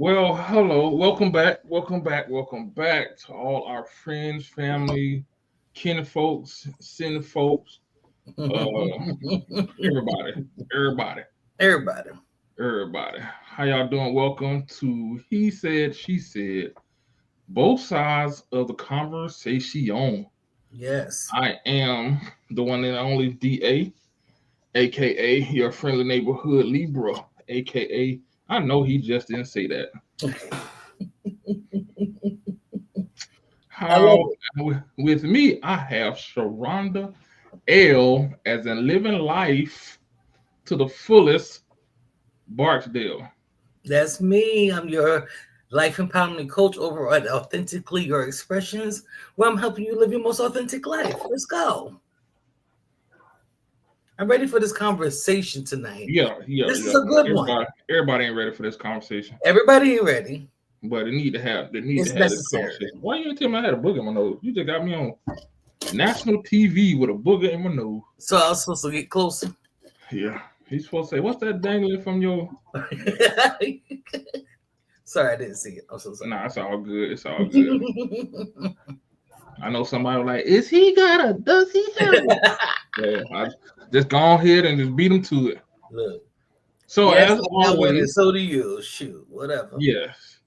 Well, hello, welcome back to all our friends, family, kin folks, sin folks, uh, everybody, everybody, Everybody. everybody. How y'all doing? Welcome to He Said, She Said, both sides of the conversation. Yes. I am the one and only D.A., aka your friendly neighborhood Libra, aka I know he just didn't say that. I love How it. with me, I have Sheronda L as in living life to the fullest, Barksdale. That's me. I'm your life empowerment coach over at Authentically Your Expressions, where I'm helping you live your most authentic life. Let's go. I'm ready for this conversation tonight. This is Yeah. a good one. Everybody ain't ready for this conversation, Everybody ain't ready. but they need to It's have this necessary. conversation. Why you ain't tell me I had a booger in my nose? You just got me on national TV with a booger in my nose. So I was supposed to get closer. Yeah, he's supposed to say, "What's that dangling from your?" Sorry, I didn't see it. I'm so sorry. Nah, it's all good. It's all good. I know somebody was like, "Is he got a? Does he have a?" Yeah, I just go ahead and just beat him to it. Look. So Yes, as I got one, and always, so do you. Shoot, whatever. yes.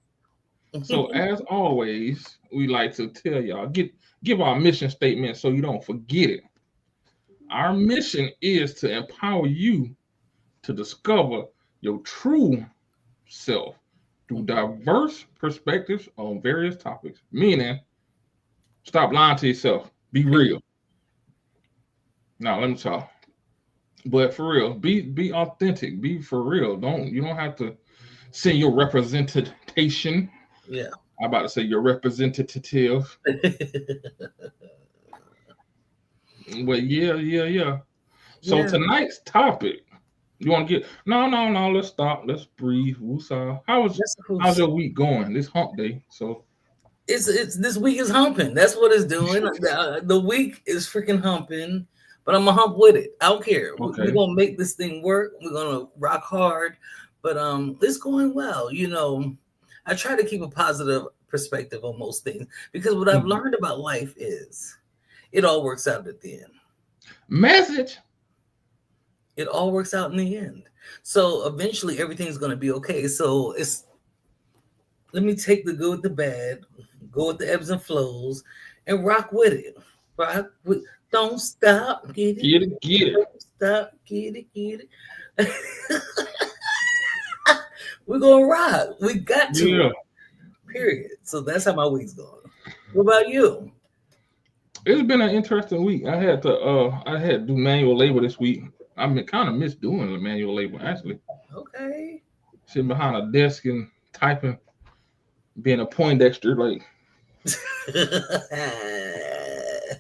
So as always, we like to tell y'all give our mission statement so you don't forget it. Our mission is to empower you to discover your true self through diverse perspectives on various topics. Meaning, stop lying to yourself. Be Period. real. Now let me talk. But for real, be authentic. Be for real. You don't have to send your representation. Yeah. I'm about to say your representative. But yeah. So Yeah, tonight's topic, you want to get no. Let's stop. Let's breathe. Woosah. that's cool. How's your week going? This hump day. So It's this week is humping. That's what it's doing. The week is freaking humping, but I'm gonna hump with it. I don't care. We're okay. gonna make this thing work. We're gonna rock hard, but it's going well. I try to keep a positive perspective on most things because what I've Mhm. learned about life is it all works out at the end. Message. It all works out in the end. So eventually everything's gonna be okay. So it's let me take the good with the bad, go with the ebbs and flows, and rock with it. Rock with, don't stop, get it, Get it. don't stop, get it. We're gonna rock. We got to, Yeah. period. So that's how my week's going. What about you? It's been an interesting week. I had to do manual labor this week. I've been kind of miss doing the manual labor actually. Okay. Sitting behind a desk and typing, being a Poindexter, like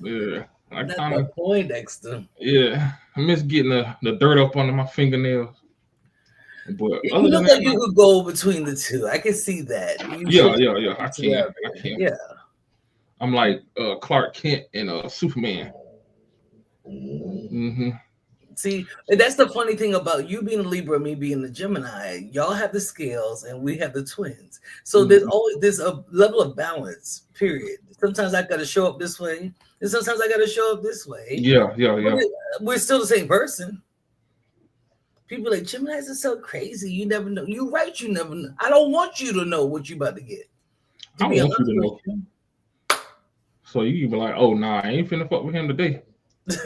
yeah. I Not kind that of Poindexter. yeah. I miss getting the dirt up under my fingernails. But You other than look that, like you could go between the two. I can see that. You should yeah. I to the can. I other. can. Yeah. I'm like Clark Kent and Superman. Hmm. See, and that's the funny thing about you being a Libra, me being a Gemini. Y'all have the scales, and we have the twins. So there's Hmm. always there's a level of balance. Period. Sometimes I got to show up this way, and sometimes I got to show up this way. But Yeah. we're still the same person. People like Geminis are so crazy. You never know. You're right. You never know. I don't want you to know what you about to get. To I be want you honest to with know. So you can be like, oh nah, I ain't finna fuck with him today. you,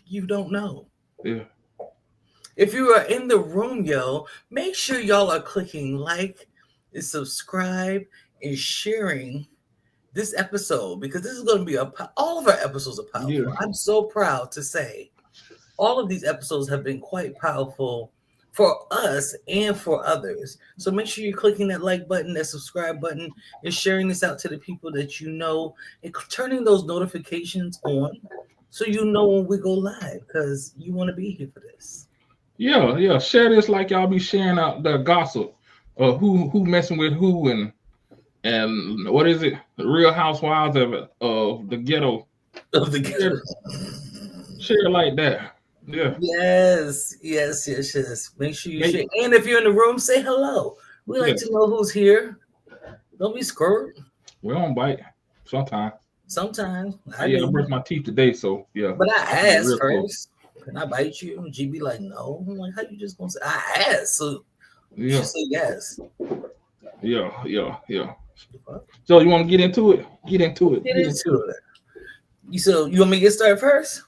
you don't know. Yeah. If you are in the room, yo, make sure y'all are clicking like and subscribe and sharing this episode because this is going to be all of our episodes are Yeah. powerful. I'm so proud to say all of these episodes have been quite powerful for us and for others. So make sure you're clicking that like button, that subscribe button, and sharing this out to the people that you know and turning those notifications on so you know when we go live because you want to be here for this. Yeah. Share this like y'all be sharing out the gossip. Who messing with who and what is it? The Real Housewives of the ghetto. Of the Share, share like that. Yeah. yes. Make sure you share. Make And if you're in the room, say hello. We like to know who's here. Don't be scared. We don't bite sometimes. Sometimes I Yeah, I do, brushed my teeth today, so yeah. but I Be asked real close. first. Can I bite you? And G be like, no. I'm like, how you just gonna say? I asked, so you Yeah, should say yes. yeah. The fuck? So you want to get into it? Get into Let's it. get Get into into it. it. You want me to get started first?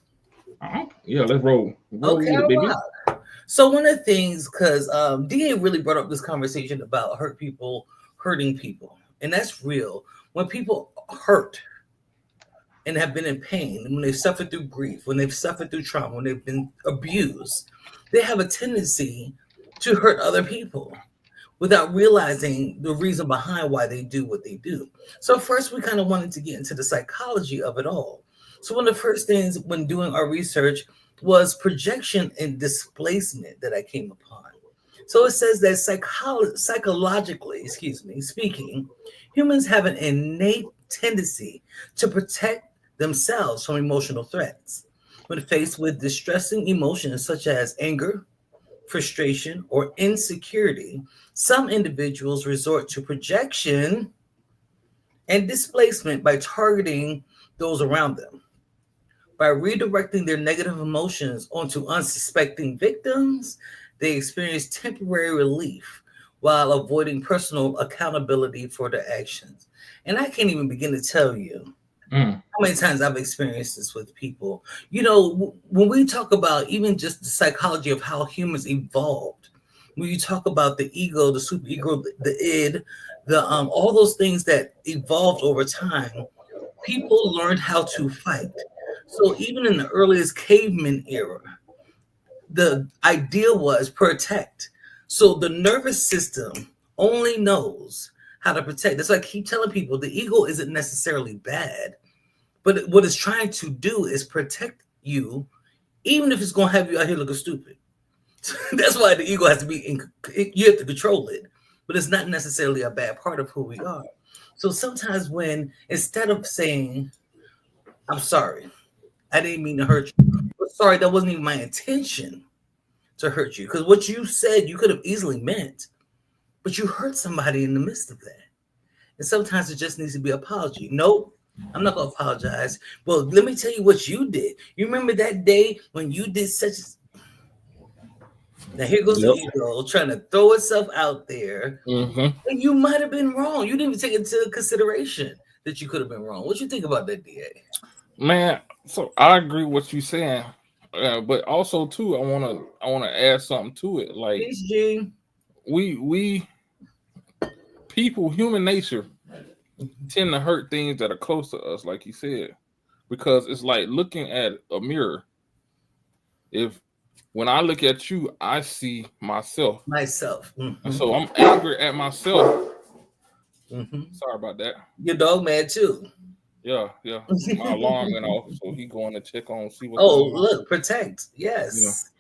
Yeah, let's roll. Roll Okay, with it, all baby. right. So one of the things, because DA really brought up this conversation about hurt people hurting people, and that's real. When people hurt and have been in pain, when they've suffered through grief, when they've suffered through trauma, when they've been abused, they have a tendency to hurt other people without realizing the reason behind why they do what they do. So first, we kind of wanted to get into the psychology of it all. So one of the first things when doing our research was projection and displacement that I came upon. So it says that psychologically, speaking, humans have an innate tendency to protect themselves from emotional threats. When faced with distressing emotions such as anger, frustration, or insecurity, some individuals resort to projection and displacement by targeting those around them. By redirecting their negative emotions onto unsuspecting victims, they experience temporary relief while avoiding personal accountability for their actions. And I can't even begin to tell you how many times I've experienced this with people. You know, when we talk about even just the psychology of how humans evolved, when you talk about the ego, the superego, the id, the all those things that evolved over time, people learned how to fight. So even in the earliest caveman era, the idea was protect. So the nervous system only knows how to protect. That's why I keep telling people the ego isn't necessarily bad, but what it's trying to do is protect you, even if it's going to have you out here looking stupid. That's why the ego has to be you have to control it, but it's not necessarily a bad part of who we are. So sometimes when instead of saying, I'm sorry, I didn't mean to hurt you, but sorry, that wasn't even my intention to hurt you. Because what you said, you could have easily meant, but you hurt somebody in the midst of that. And sometimes it just needs to be apology. Nope, I'm not gonna apologize. Well, let me tell you what you did. You remember that day when you did such. Now here goes the ego trying to throw itself out there, and you might have been wrong. You didn't even take into consideration that you could have been wrong. What you think about that, DA? Man, so I agree with what you're saying, but also too, I wanna add something to it. Like Peace, G. we people, human nature tend to hurt things that are close to us, like you said, because it's like looking at a mirror. If when I look at you, I see myself. And so I'm angry at myself. Sorry about that. Your dog mad too. Yeah. My alarm went off, so he going to check on, see what's Oh, going on. look, protect. Yes.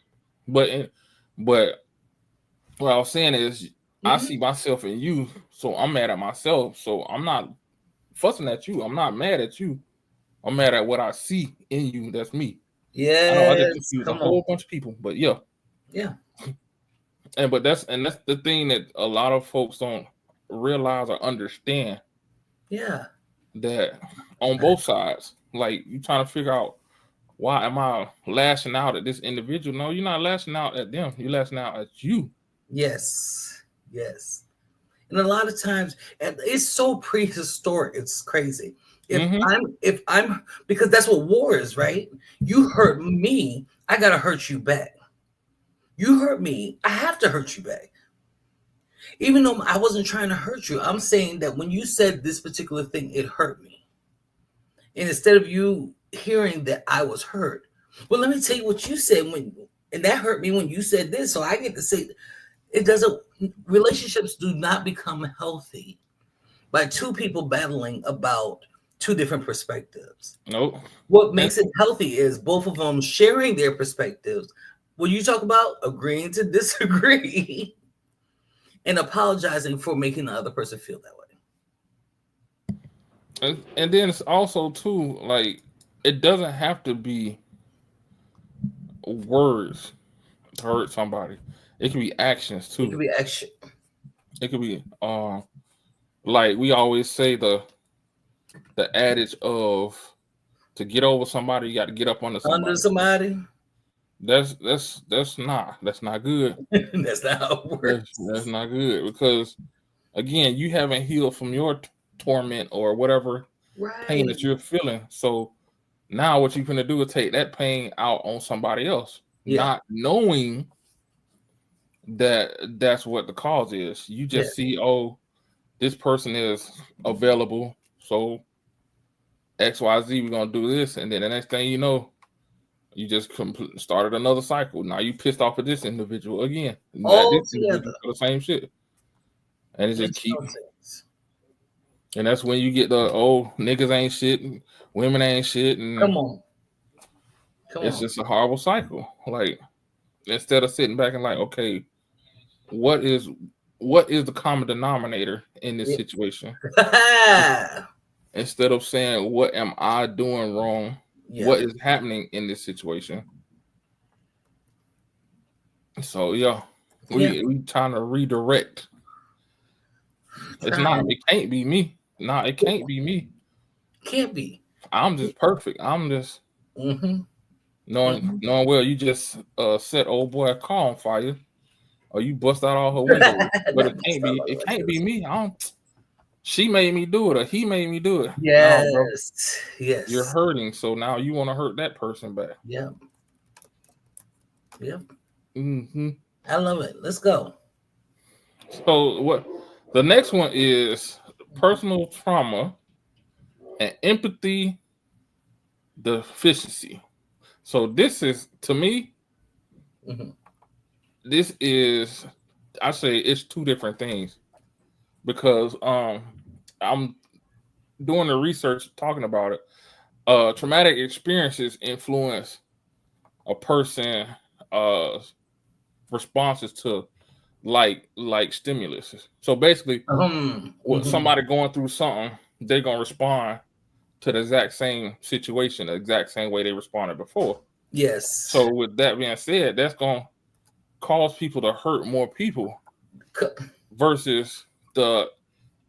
Yeah. But what I was saying is, I see myself in you, so I'm mad at myself. So I'm not fussing at you. I'm not mad at you. I'm mad at what I see in you. That's me. I know I just Yes. confused a Come whole on. bunch of people, but yeah. Yeah. But that's the thing that a lot of folks don't realize or understand. Yeah. That on both sides, like you trying to figure out, why am I lashing out at this individual? No, you're not lashing out at them. You're lashing out at you. Yes. Yes. And a lot of times, and it's so prehistoric. It's crazy. If I'm because that's what war is, right? You hurt me, I gotta hurt you back. You hurt me, I have to hurt you back. Even though I wasn't trying to hurt you, I'm saying that when you said this particular thing, it hurt me. And instead of you hearing that I was hurt, well, let me tell you what you said and that hurt me when you said this. So I get to say, it doesn't. Relationships do not become healthy by two people battling about two different perspectives. Nope. What makes it healthy is both of them sharing their perspectives. When you talk about agreeing to disagree and apologizing for making the other person feel that way. And then it's also too, like, it doesn't have to be words to hurt somebody. It can be actions too. It can be action. It could be like we always say the adage of to get over somebody, you got to get up under Under somebody. somebody. That's not good. That's not how it works. That's not good because again, you haven't healed from your torment or whatever pain Right. that you're feeling. So now what you're gonna do is take that pain out on somebody else, Yeah. not knowing that that's what the cause is. You Yeah. just see, oh, this person is available, so XYZ, we're gonna do this, and then the next thing you know, you just started another cycle. Now you pissed off at this individual again, that All this together. individual for the same shit, and it just Makes keep. no sense. And that's when you get the niggas ain't shit, and women ain't shit, and Come on. it's just a horrible cycle. Like instead of sitting back and like, okay, what is the common denominator in this situation? Instead of saying, what am I doing wrong? Yeah. What is happening in this situation? So yeah, we trying to redirect. It's not. It can't be me. No, it can't be me. Can't be. I'm just perfect. I'm just knowing well. You just set old boy a car on fire, or you bust out all her windows. But it can't be. It can't be me. She made me do it, or he made me do it. Yes. No, bro. Yes. You're hurting, so now you want to hurt that person back. Yeah. Yeah. Mm-hmm. I love it. Let's go. So what? The next one is personal trauma and empathy deficiency. So this is, to me, this is, I say it's two different things because I'm doing the research talking about it. Traumatic experiences influence a person responses to like stimulus. So basically, with somebody going through something, they're gonna respond to the exact same situation, the exact same way they responded before. Yes. So with that being said, that's gonna cause people to hurt more people versus the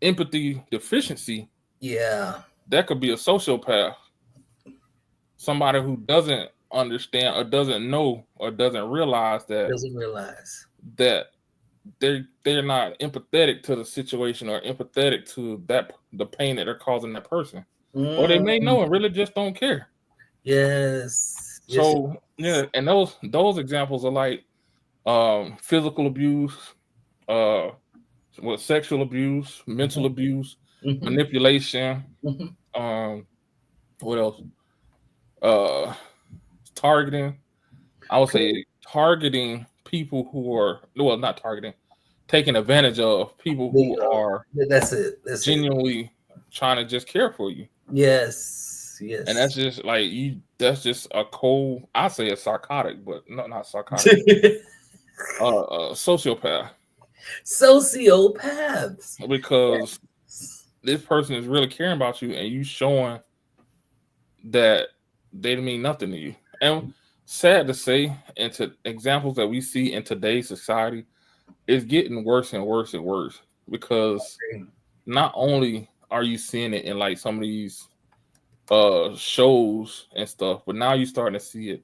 empathy deficiency. Yeah. That could be a sociopath, somebody who doesn't understand or doesn't know or doesn't realize that they're not empathetic to the situation or empathetic to the pain that they're causing that person. Or they may know and really just don't care. Yes. So yeah, and those examples are like physical abuse, sexual abuse, mental abuse, manipulation, what else? Targeting. I would say targeting people who are not targeting, taking advantage of people who are that's genuinely trying to just care for you. Yes. And that's just like that's just a cold, I say a psychotic, but not psychotic. Sociopath. Sociopaths. Because this person is really caring about you and you showing that they mean nothing to you. And sad to say, into examples that we see in today's society, it's getting worse and worse and worse because not only are you seeing it in like some of these shows and stuff, but now you're starting to see it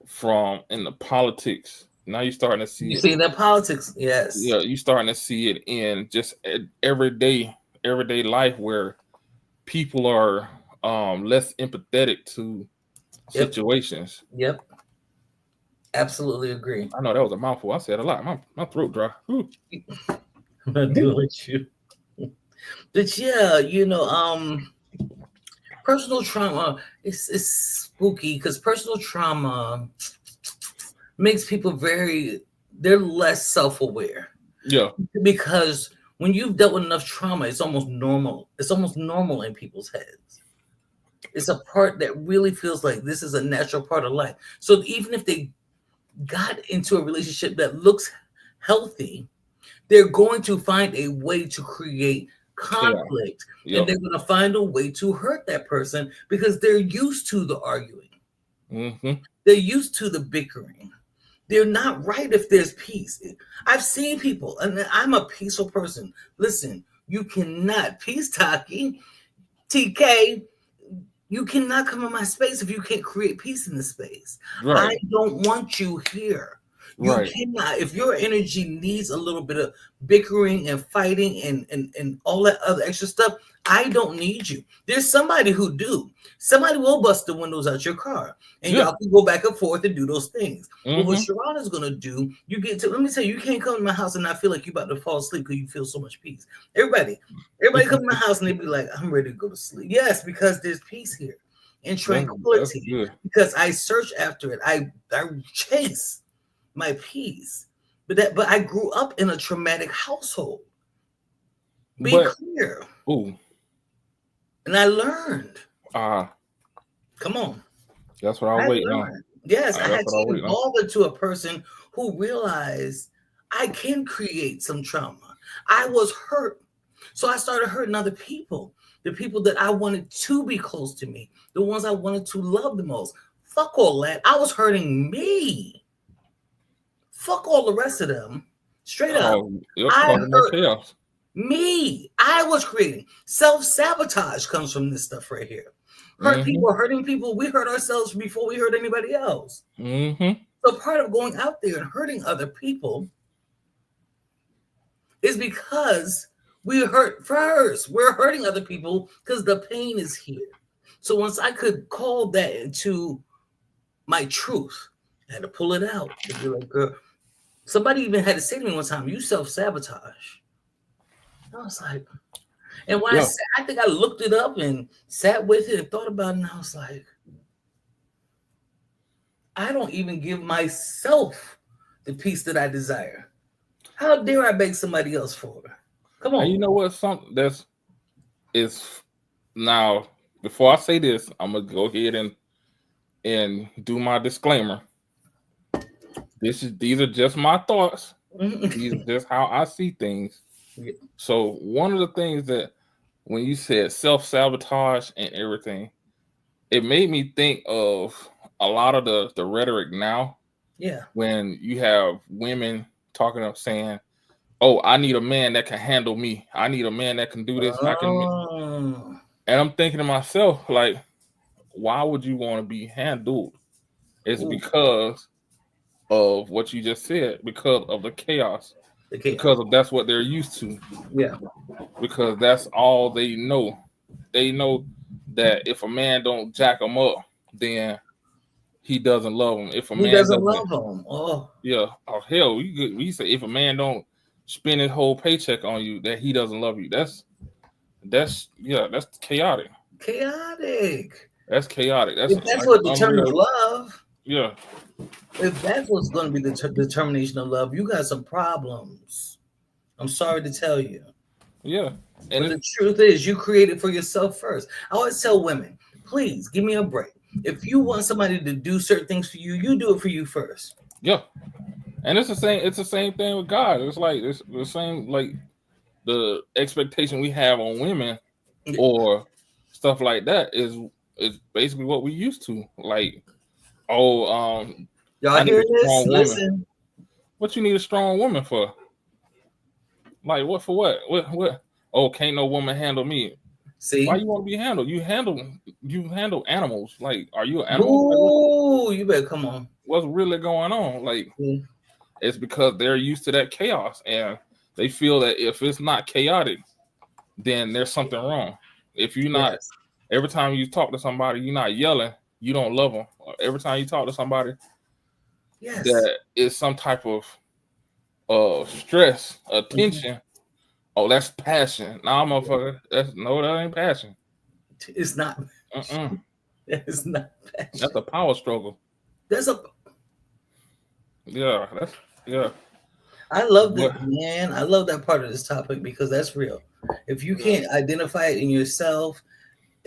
from in the politics. Now you're starting to see it. You see that politics, yes. Yeah, you're starting to see it in just everyday life where people are less empathetic to situations. Yep. Absolutely agree. I know that was a mouthful. I said a lot. My throat dry. I'm not dealing with you. But yeah, personal trauma is spooky because personal trauma makes people they're less self-aware. Yeah. Because when you've dealt with enough trauma, it's almost normal. It's almost normal in people's heads. It's a part that really feels like this is a natural part of life. So even if they got into a relationship that looks healthy, they're going to find a way to create conflict. Yep. And they're going to find a way to hurt that person because they're used to the arguing. They're used to the bickering. They're not right if there's peace. I've seen people, and I'm a peaceful person. Listen, you cannot peace talking, TK. You cannot come in my space if you can't create peace in the space. Right. I don't want you here. You Right. cannot, if your energy needs a little bit of bickering and fighting and all that other extra stuff, I don't need you. There's somebody who do. Somebody will bust the windows out your car, and y'all can go back and forth and do those things. But what Sheronda's gonna do, you get to, let me tell you, you can't come to my house and not feel like you're about to fall asleep because you feel so much peace. Everybody come to my house and they be like, I'm ready to go to sleep. Yes, because there's peace here and tranquility. Because I search after it. I chase my peace. But I grew up in a traumatic household. Be clear. Ooh. And I learned. Come on. That's what I wait on. Yes, I had to evolve into a person who realized I can create some trauma. I was hurt. So I started hurting other people. The people that I wanted to be close to me. The ones I wanted to love the most. Fuck all that. I was hurting me. Fuck all the rest of them. Straight up. I hurt me. I was creating. Self-sabotage comes from this stuff right here. People, hurting people. We hurt ourselves before we hurt anybody else. So part of going out there and hurting other people is because we hurt first. We're hurting other people because the pain is here. So once I could call that into my truth, I had to pull it out. And be like, girl, somebody even had to say to me one time, you self-sabotage. I was like, and when I think I looked it up and sat with it and thought about it, and I was like, I don't even give myself the peace that I desire. How dare I beg somebody else for it? Come on. And you know what? Something that's is now. Before I say this, I'm gonna go ahead and do my disclaimer. These are just my thoughts. These are just how I see things. So one of the things that when you said self-sabotage and everything, it made me think of a lot of the rhetoric now. Yeah. When you have women talking up saying, oh, I need a man that can handle me. I need a man that can do this. And I'm thinking to myself, like, why would you want to be handled? It's because of what you just said, because of the chaos. Because of that's what they're used to. Yeah. Because that's all they know. They know that if a man don't jack them up, then he doesn't love them. If a man doesn't love them, hell, we say if a man don't spend his whole paycheck on you, that he doesn't love you. That's chaotic. That's chaotic. That's what determines love. Yeah. If that's what's going to be the determination of love, you got some problems. I'm sorry to tell you. Yeah. And the truth is, you create it for yourself first. I always tell women, please give me a break. If you want somebody to do certain things for you, you do it for you first. Yeah. And it's the same thing with God. It's like it's the same, like the expectation we have on women or stuff like that is basically what we used to. Like, y'all hear this? Listen. What you need a strong woman for? Like what for what? What? Oh, can't no woman handle me. See? Why you want to be handled? You handle animals. Like, are you an animal? Oh, you better come on. What's really going on? Like, it's because they're used to that chaos and they feel that if it's not chaotic, then there's something wrong. If you're not, every time you talk to somebody, you're not yelling, you don't love them. Every time you talk to somebody, that is some type of stress, tension. Oh, that's passion. Nah, motherfucker. That ain't passion. It's not. It's not passion. That's a power struggle. I love that, man. I love that part of this topic because that's real. If you can't identify it in yourself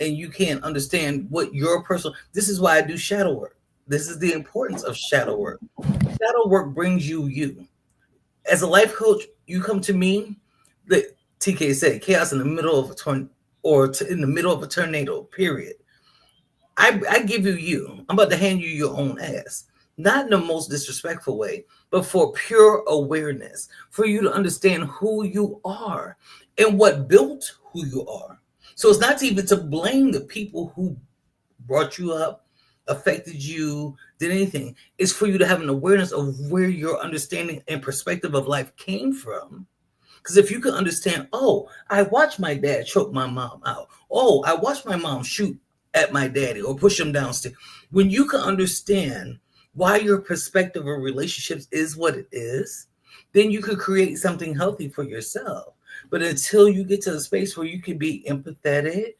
and you can't understand what your personal, this is why I do shadow work. This is the importance of shadow work. Shadow work brings you. As a life coach, you come to me. The TK said, chaos in the middle of in the middle of a tornado. Period. I give you. I'm about to hand you your own ass. not in the most disrespectful way, but for pure awareness, for you to understand who you are and what built who you are. So it's not even to blame the people who brought you up, affected you, did anything. It's for you to have an awareness of where your understanding and perspective of life came from. Because if you can understand, oh, I watched my dad choke my mom out. Oh, I watched my mom shoot at my daddy or push him downstairs. When you can understand why your perspective of relationships is what it is, then you could create something healthy for yourself. But until you get to the space where you can be empathetic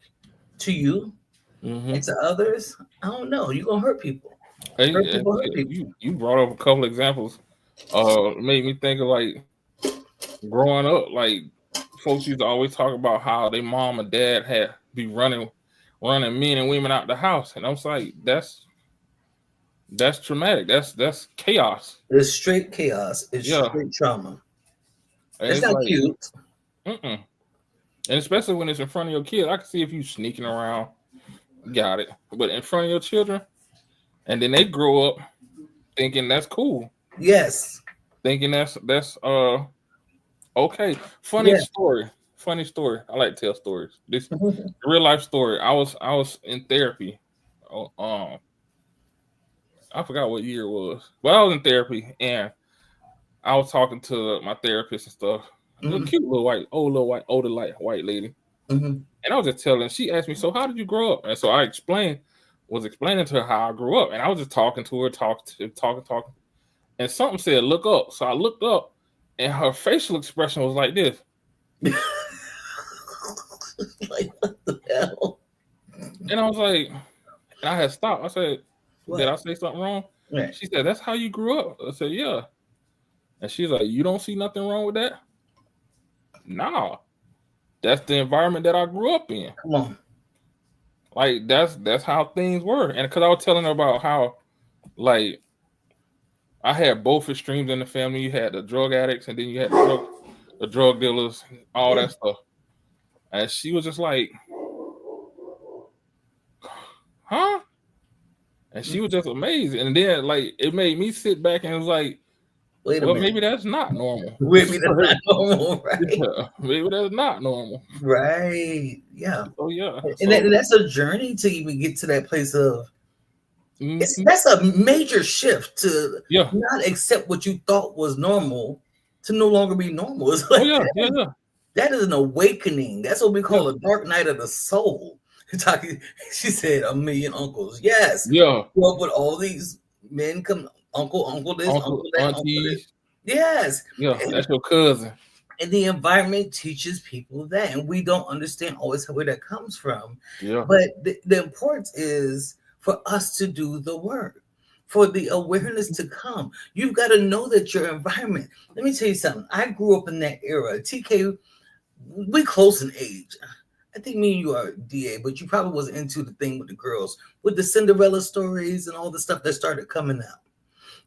to you and to others, I don't know. You're gonna hurt people. Hurt people, hurt people. You brought up a couple examples. Made me think of like growing up. Like folks used to always talk about how their mom and dad had be running men and women out the house, and I was like, that's traumatic. That's chaos. It's straight chaos. It's straight trauma. And it's not like, cute. And especially when it's in front of your kids, I can see if you sneaking around, got it. But in front of your children, and then they grow up thinking that's cool. Yes. Thinking that's okay. Funny story. I like to tell stories. This real life story. I was in therapy. I forgot what year it was, but I was in therapy and I was talking to my therapist and stuff. A cute little older white lady. And I was just telling. She asked me, "So how did you grow up?" And so I was explaining to her how I grew up, and I was just talking to her, talking, and something said, "Look up." So I looked up, and her facial expression was like this. Like, what the hell? And I was like, and I had stopped. I said, "Did I say something wrong?" Right. She said, "That's how you grew up." I said, "Yeah." And she's like, "You don't see nothing wrong with that?" Nah, that's the environment that I grew up in. Come on. Like that's how things were. And because I was telling her about how, like, I had both extremes in the family. You had the drug addicts, and then you had the drug dealers, all that stuff. And she was just like, "Huh?" And she was just amazed. And then, like, it made me sit back and was like, wait a minute. Maybe that's not normal. Maybe that's not normal, right? Yeah, maybe that's not normal. Right. Yeah. Oh, yeah. And that's a journey to even get to that place of, that's a major shift to not accept what you thought was normal to no longer be normal. It's like, that is an awakening. That's what we call a dark night of the soul. She said, "A million uncles." Yes. Yeah. Grew up with all these men come, uncle this, uncle that, uncle this. Yes. Yeah, that's your cousin. And the environment teaches people that, and we don't understand always where that comes from. Yeah. But the importance is for us to do the work, for the awareness to come. You've got to know that your environment. Let me tell you something. I grew up in that era. TK, we close in age. I think me and you are D.A, but you probably wasn't into the thing with the girls, with the Cinderella stories and all the stuff that started coming out.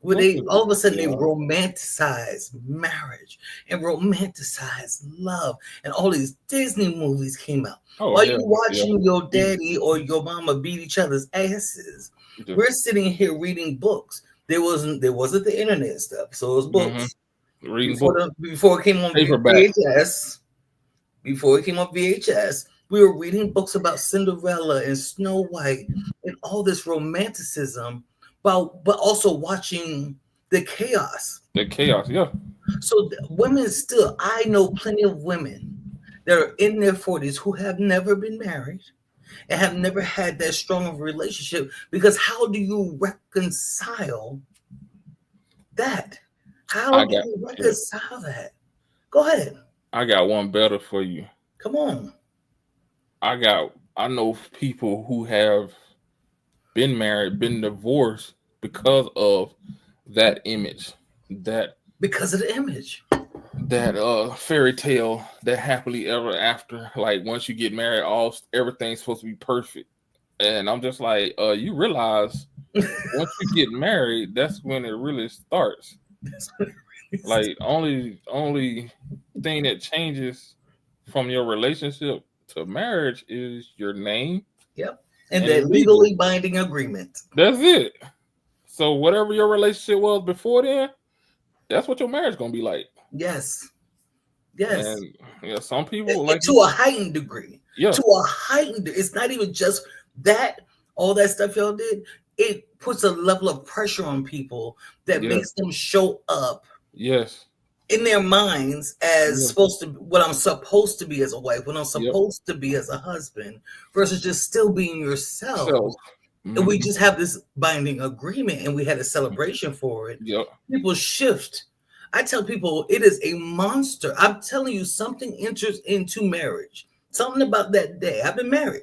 Where they all of a sudden they romanticize marriage and romanticize love, and all these Disney movies came out. While you watching your daddy or your mama beat each other's asses, we're sitting here reading books. There wasn't the internet stuff, so it was books. Reading before it came on VHS. Before it came on VHS, we were reading books about Cinderella and Snow White and all this romanticism, but also watching the chaos. The chaos, yeah. So women still, I know plenty of women that are in their 40s who have never been married and have never had that strong of a relationship, because how do you reconcile that? How do you reconcile that? Go ahead. I got one better for you. Come on. I know people who have been married, been divorced because of that image. Because of the image. That fairy tale, that happily ever after. Like once you get married, everything's supposed to be perfect. And I'm just like, you realize once you get married, that's when it really starts. Like only thing that changes from your relationship to marriage is your name. Yep. And that legally binding agreement. That's it. So whatever your relationship was before then, that's what your marriage gonna be like. Yes. And yeah, some people like To a heightened degree. yeah, To a heightened. It's not even just that. All that stuff y'all did. It puts a level of pressure on people that makes them show up. Yes. In their minds as supposed to what I'm supposed to be as a wife, what I'm supposed to be as a husband, versus just still being yourself. And we just have this binding agreement and we had a celebration for it. People shift. I tell people it is a monster. I'm telling you, something enters into marriage. Something about that day. I've been married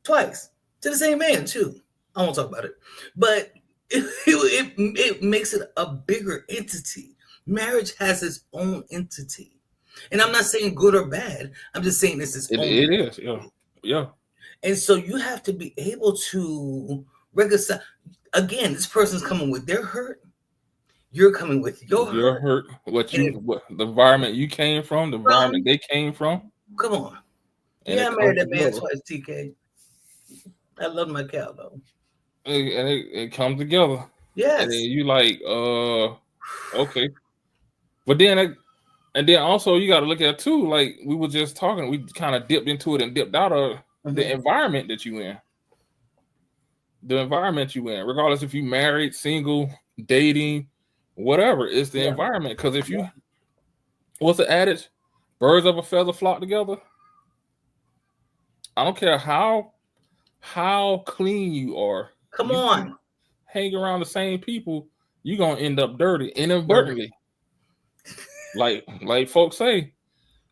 twice to the same man too. I won't talk about it, but it makes it a bigger entity. Marriage has its own entity, and I'm not saying good or bad. I'm just saying it's its own. It is, yeah. And so you have to be able to reconcile. Again, this person's coming with their hurt. You're coming with your hurt. What the environment you came from, the environment they came from. Come on. Yeah, I married that man twice, TK. I love my cow though. And it comes together. Yes. And then you like, okay. But then also you got to look at too, like we were just talking, we kind of dipped into it and dipped out of the environment that you in. The environment you in, regardless if you married, single, dating, whatever, it's the environment. Because if you, what's the adage? Birds of a feather flock together. I don't care how clean you are. Come on. Hang around the same people, you're gonna end up dirty inadvertently. like folks say,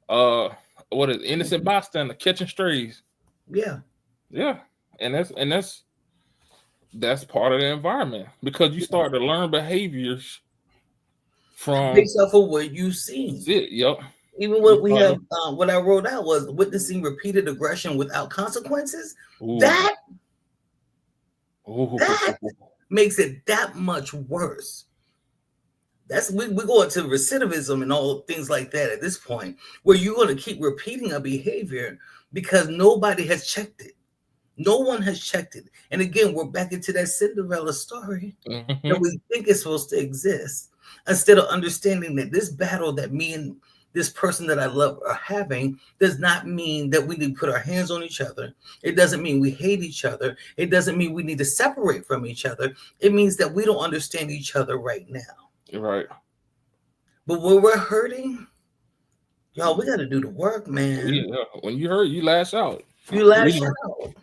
what is innocent bystander catching strays? Yeah. And that's part of the environment, because you start to learn behaviors from based off of what you've seen. Even what we have, what I wrote out was witnessing repeated aggression without consequences. That makes it that much worse. That's we go into recidivism and all things like that at this point, where you're going to keep repeating a behavior because nobody has checked it. No one has checked it. And again, we're back into that Cinderella story that we think is supposed to exist, instead of understanding that this battle that me and this person that I love are having does not mean that we need to put our hands on each other. It doesn't mean we hate each other. It doesn't mean we need to separate from each other. It means that we don't understand each other right now. Right. But when we're hurting, y'all, we got to do the work, man. Yeah. When you hurt, you lash out. You lash out.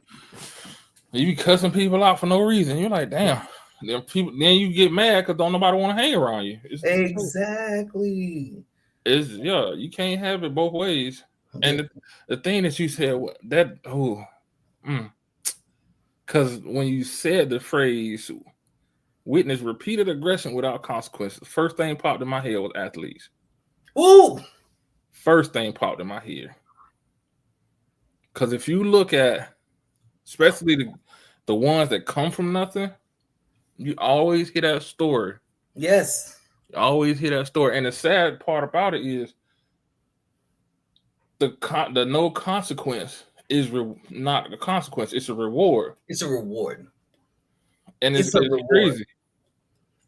You be cussing people out for no reason. You're like, damn. Then you get mad because don't nobody want to hang around you. Exactly. You can't have it both ways. And the thing that you said, because when you said the phrase witness repeated aggression without consequences, first thing popped in my head was athletes. Ooh. First thing popped in my head. Because if you look at, especially the ones that come from nothing, you always hear that story. Yes. You always hear that story. And the sad part about it is the no consequence is not the consequence. It's a reward. It's a reward. And it's crazy.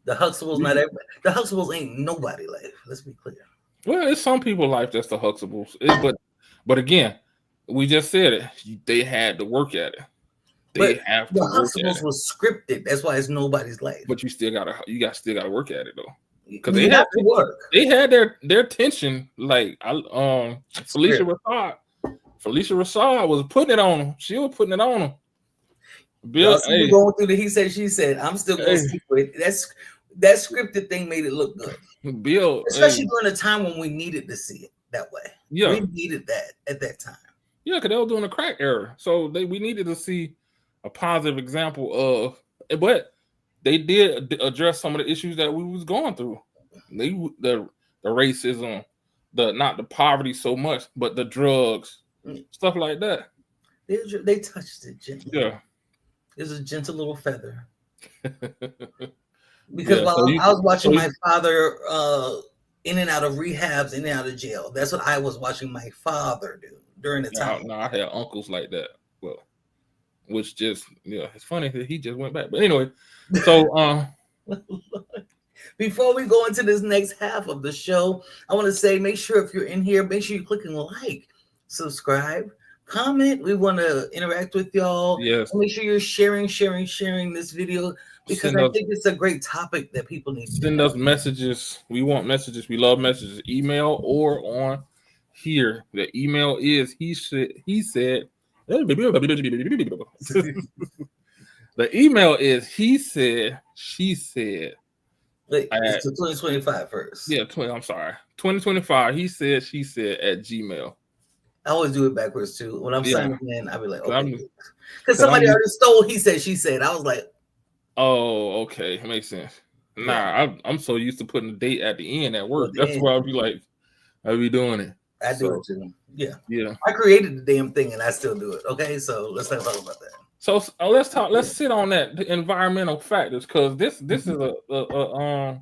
The Huxtables, not everybody. The Huxtables ain't nobody life. Let's be clear. Well, it's some people's life that's the Huxtables. But again, we just said it. They had to work at it. The Huxtables was scripted. That's why it's nobody's life. But you still gotta work at it though. Because they have to work. They had their tension. Like Felicia Rashad was putting it on them. She was putting it on them. Bill, going through the he said, she said, I'm still going to stick with it. That scripted thing made it look good. Bill, especially during a time when we needed to see it that way. Yeah, we needed that at that time. Yeah, because they were doing a crack era, so we needed to see a positive example of. But they did address some of the issues that we was going through. The racism, not the poverty so much, but the drugs, stuff like that. They touched it gently. Yeah. It's a gentle little feather. Because I was watching my father in and out of rehabs, in and out of jail. That's what I was watching my father do during the time. No, I had uncles like that. Well, which just, it's funny that he just went back. But anyway, so Before we go into this next half of the show, I want to say make sure if you're in here, make sure you're clicking like, subscribe, comment. We want to interact with y'all. Yes. Make sure you're sharing this video because I think it's a great topic that people need to send us messages. We want messages. We love messages. Email or on here. The email is he said. The email is he said, she said. Wait, it's 2025 first. Yeah, I'm sorry. 2025. He said, she said at Gmail. I always do it backwards too. When I'm signing in, I'll be like, okay. Because somebody already stole he said, she said. I was like, oh, okay. Makes sense. Nah, I'm so used to putting the date at the end at work. That's why I'll be like, I'll be doing it. I do it too. Yeah. Yeah. I created the damn thing and I still do it. Okay, so let's not talk about that. So let's talk. Let's sit on that, the environmental factors, because this is I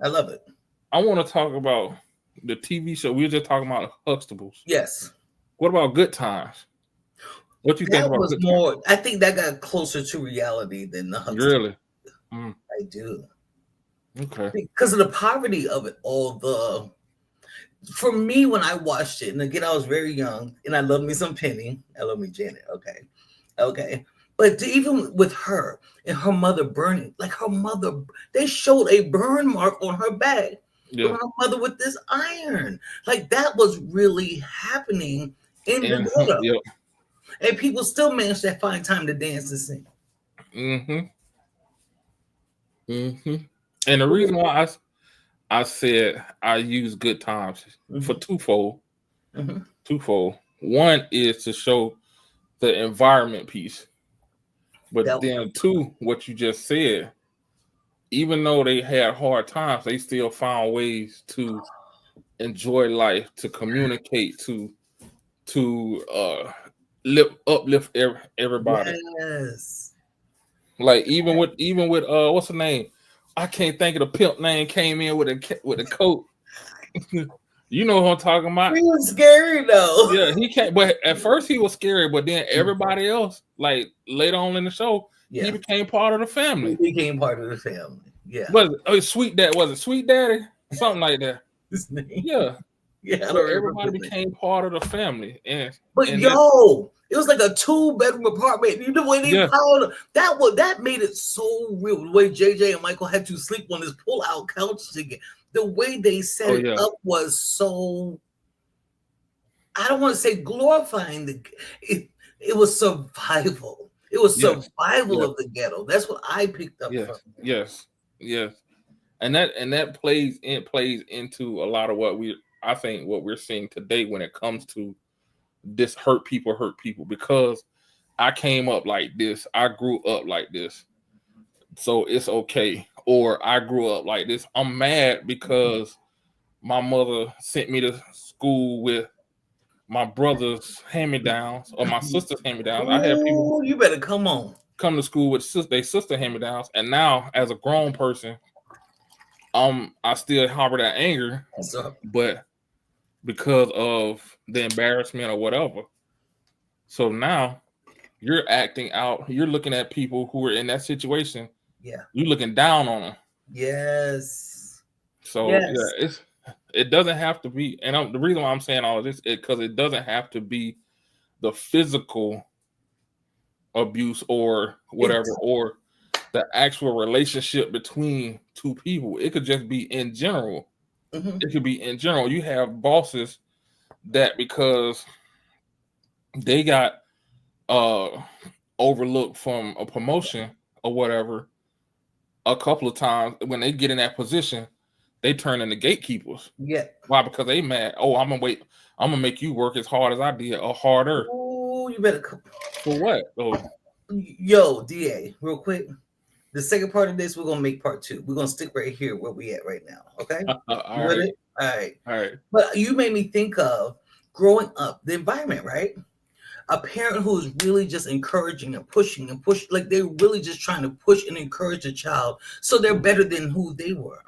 love it. I want to talk about the TV show. We were just talking about Huxtables. Yes. What about Good Times? What you think about was Good more? Times? I think that got closer to reality than the Huxtables. Really? I do. Okay. Because of the poverty of it all. For me, when I watched it, and again, I was very young, and I love me some Penny. I love me Janet. Okay. But even with her and her mother burning, like her mother, they showed a burn mark on her back. Yeah. From her mother with this iron. Like that was really happening in the ghetto. Yep. And people still manage to find time to dance and sing. And the reason why I said I use Good Times for twofold. Twofold. One is to show the environment piece. But then two, what you just said, even though they had hard times, they still found ways to enjoy life, to communicate, to uplift everybody. Yes. Like even with what's her name? I can't think of the pimp name. Came in with a coat. You know what I'm talking about? He was scary though. Yeah, he can't. But at first he was scary, but then everybody else, like later on in the show, he became part of the family. He became part of the family. Yeah. Sweet Dad? Was it Sweet Daddy? Something like that. His name. Yeah. Yeah. Everybody became part of the family, and it was like a 2-bedroom apartment. You know when they piled that made it so real. The way JJ and Michael had to sleep on this pull-out couch together. The way they set it up was so, I don't want to say glorifying it was survival. It was survival of the ghetto. That's what I picked up from. Yes. And that plays into a lot of what we're seeing today when it comes to this hurt people, because I came up like this. I grew up like this. So it's okay. Or I grew up like this. I'm mad because my mother sent me to school with my brother's hand-me-downs or my sister's hand-me-downs. I had people. You better come to school with their sister hand-me-downs, and now as a grown person, I still harbor that anger, but because of the embarrassment or whatever. So now you're acting out. You're looking at people who are in that situation. Yeah, you're looking down on them. Yes. So it doesn't have to be, and the reason why I'm saying all of this is because it doesn't have to be the physical abuse or whatever, or the actual relationship between two people. It could just be in general. It could be in general. You have bosses that because they got overlooked from a promotion or whatever, a couple of times when they get in that position, they turn into gatekeepers. Yeah. Why? Because they mad. Oh, I'm gonna make you work as hard as I did or harder. Oh, you better come. For what? Oh. Yo, D.A., real quick. The second part of this, we're gonna make part 2. We're gonna stick right here where we at right now. Okay. All right. All right. But you made me think of growing up, the environment, right? A parent who is really just encouraging and pushing, like they're really just trying to push and encourage a child so they're better than who they were.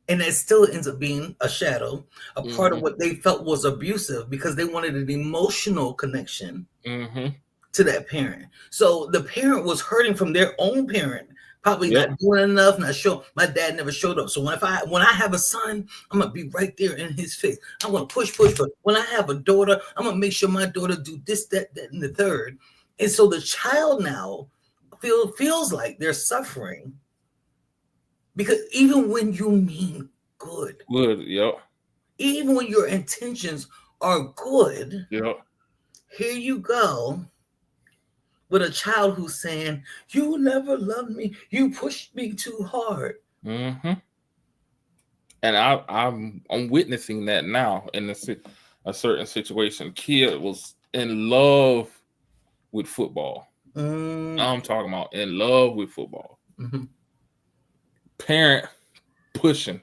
And that still ends up being a shadow, a part of what they felt was abusive because they wanted an emotional connection to that parent. So the parent was hurting from their own parent Probably not doing enough, not sure. My dad never showed up. So when I have a son, I'm gonna be right there in his face. I'm gonna push. But when I have a daughter, I'm gonna make sure my daughter do this, that, and the third. And so the child now feels like they're suffering because even when you mean good, even when your intentions are good, here you go with a child who's saying, "You never loved me. You pushed me too hard." Mm-hmm. And I'm witnessing that now in a certain situation. Kid was in love with football. I'm talking about in love with football. Mm-hmm. Parent pushing.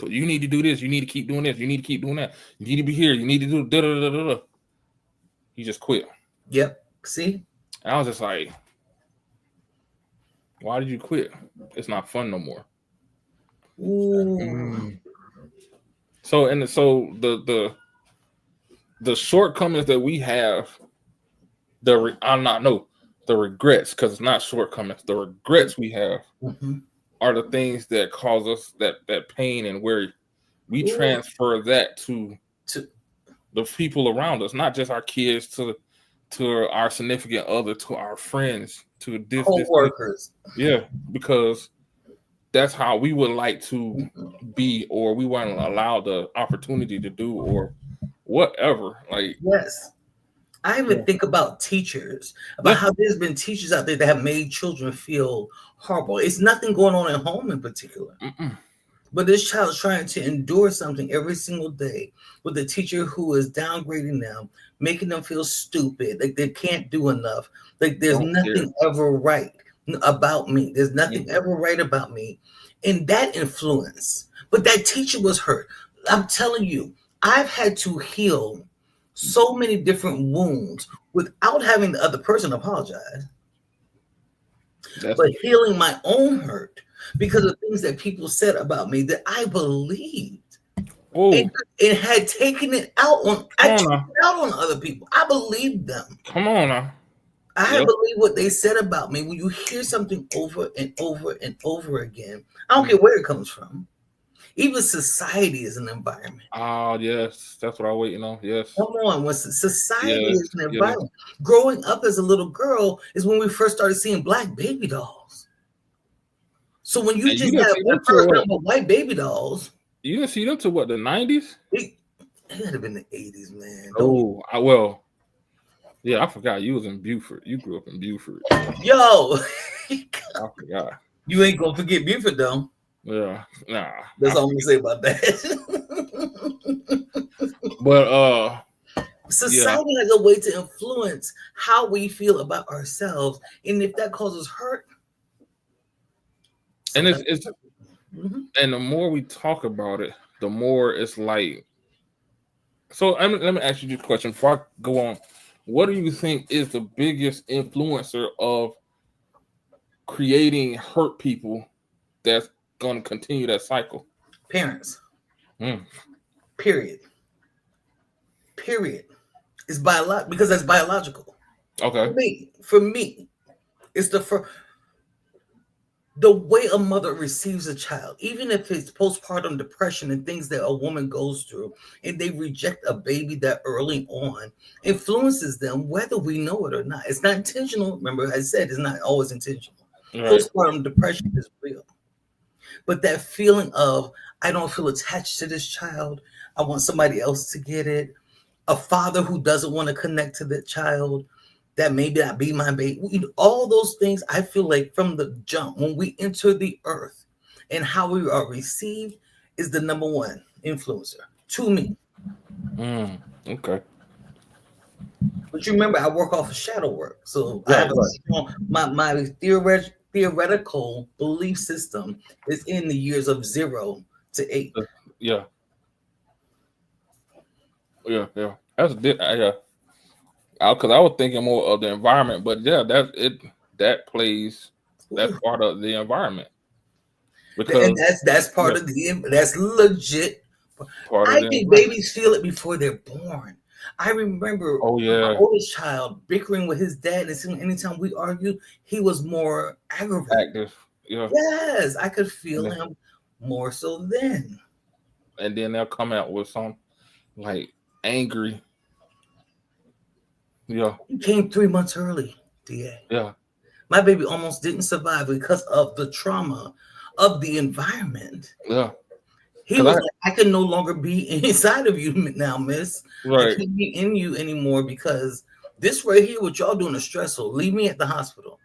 You need to do this. You need to keep doing this. You need to keep doing that. You need to be here. You need to do da da da da da. He just quit. Yep. See? And I was just like, why did you quit? It's not fun no more. So the shortcomings that we have, the regrets, because it's not shortcomings. The regrets we have are the things that cause us that pain and worry. We transfer that to the people around us, not just our kids, to our significant other, to our friends, to co-workers. Yeah, because that's how we would like to be, or we weren't allowed the opportunity to do, or whatever. Like, yes, I even think about teachers, about how there's been teachers out there that have made children feel horrible. It's nothing going on at home in particular. But this child's trying to endure something every single day with a teacher who is downgrading them, making them feel stupid, like they can't do enough, like there's nothing ever right about me. There's nothing ever right about me. And that influence. But that teacher was hurt. I'm telling you, I've had to heal so many different wounds without having the other person apologize. But healing my own hurt because of things that people said about me that I believed. And had taken it out on other people. I believed them. Come on now. I believe what they said about me. When you hear something over and over and over again, I don't care where it comes from. Even society is an environment. Oh, yes. That's what I'm waiting on. Yes. Come on. When society is an environment. Growing up as a little girl is when we first started seeing black baby dolls. So when you just have one first time with white baby dolls. You didn't see them till what, the 90s? It had to been the 80s, man. Yeah, I forgot you was in Beaufort. You grew up in Beaufort. Yo. I forgot. You ain't gonna forget Beaufort though. Yeah, nah. That's all I'm gonna say about that. But society has a way to influence how we feel about ourselves, and if that causes hurt, and it's and the more we talk about it, the more it's like. So let me ask you this question before I go on. What do you think is the biggest influencer of creating hurt people that's going to continue that cycle? Parents. Period. It's biological because that's biological. Okay. For me, it's the way a mother receives a child, even if it's postpartum depression and things that a woman goes through, and they reject a baby that early on, influences them whether we know it or not. It's not intentional. Remember, I said it's not always intentional. Right. Postpartum depression is real. But that feeling of, I don't feel attached to this child. I want somebody else to get it. A father who doesn't want to connect to the child. That may not be my baby. All those things, I feel like from the jump, when we enter the earth and how we are received is the number one influencer to me. Okay. But you remember, I work off of shadow work. So I have my theoretical belief system is in the years of 0 to 8. Yeah. That's because I was thinking more of the environment, but that plays that part of the environment. Because that's part of that's legit. I think babies feel it before they're born. I remember my oldest child bickering with his dad, and anytime we argued, he was more aggravated. Yeah. Yes, I could feel him more so then. And then they'll come out with some like angry. Yeah. He came 3 months early, DA. Yeah. My baby almost didn't survive because of the trauma of the environment. Yeah. He was like, I can no longer be inside of you now, miss. I Right. can't be in you anymore because this right here, what y'all doing is stressful. Leave me at the hospital.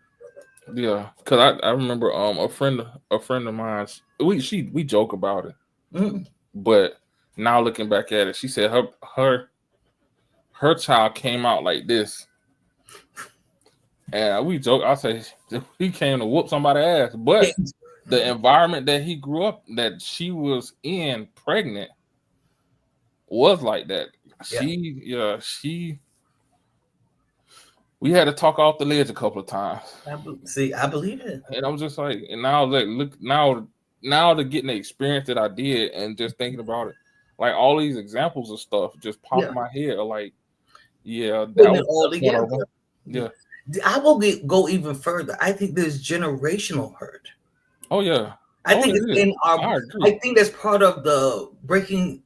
Yeah, because I remember a friend of mine, we joke about it, but now looking back at it, she said her child came out like this, and we joke. I say he came to whoop somebody's ass, but the environment that he grew up, that she was in, pregnant, was like that. We had to talk off the ledge a couple of times. I believe it. And I'm just like, and now like look now to getting the experience that I did and just thinking about it, like all these examples of stuff just pop in my head. Like, yeah, that was all together. Yeah. I will go even further. I think there's generational hurt. Oh yeah. I think it's in our. I think that's part of the breaking